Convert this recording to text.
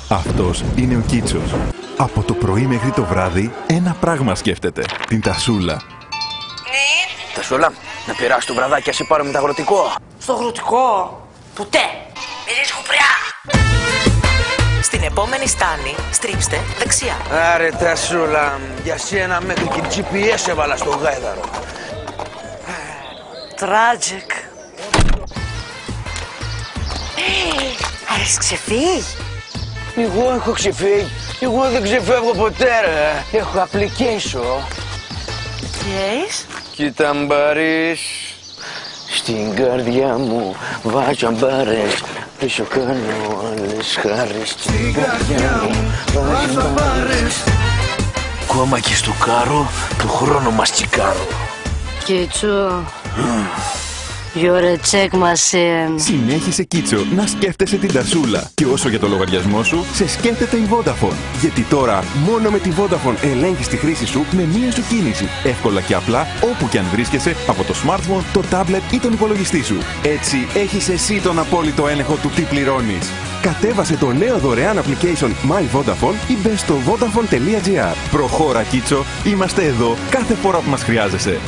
Αυτός είναι ο Κίτσος. Από το πρωί μέχρι το βράδυ ένα πράγμα σκέφτεται. Την τασούλα. Ναι. Τασούλα, να πειράσει το βραδάκι και σε πάρουμε το αγροτικό. Στο αγροτικό. Ποτέ. Μυρίζει κουπριά. Στην επόμενη στάνη, στρίψτε δεξιά. Άρε Τασούλα, για σένα μέχρι και GPS έβαλα στο γάιδαρο. Τράτζικ. Έχεις ξεφύγει. Εγώ έχω ξεφύγει. Εγώ δεν ξεφεύγω ποτέ ρε. Έχω application. Τι έχεις? Κοίτα μπαρείς. Στην καρδιά μου βάζω μπαρές. Πίσω κάνω άλλες χάρες. Στην καρδιά μου βάζω μπαρές. Ακόμα και στο κάρο του χρόνου μας τσικάρω. Κίτσο. You're a check machine. Συνέχισε, Κίτσο, να σκέφτεσαι την τασούλα. Και όσο για το λογαριασμό σου, σε σκέφτεται η Vodafone. Γιατί τώρα μόνο με τη Vodafone ελέγχεις τη χρήση σου με μία σου κίνηση. Εύκολα και απλά, όπου και αν βρίσκεσαι, από το smartphone, το tablet ή τον υπολογιστή σου. Έτσι, έχεις εσύ τον απόλυτο έλεγχο του τι πληρώνεις. Κατέβασε το νέο δωρεάν application My Vodafone ή μπες στο vodafone.gr. Προχώρα, Κίτσο, είμαστε εδώ κάθε φορά που μας χρειάζεσαι.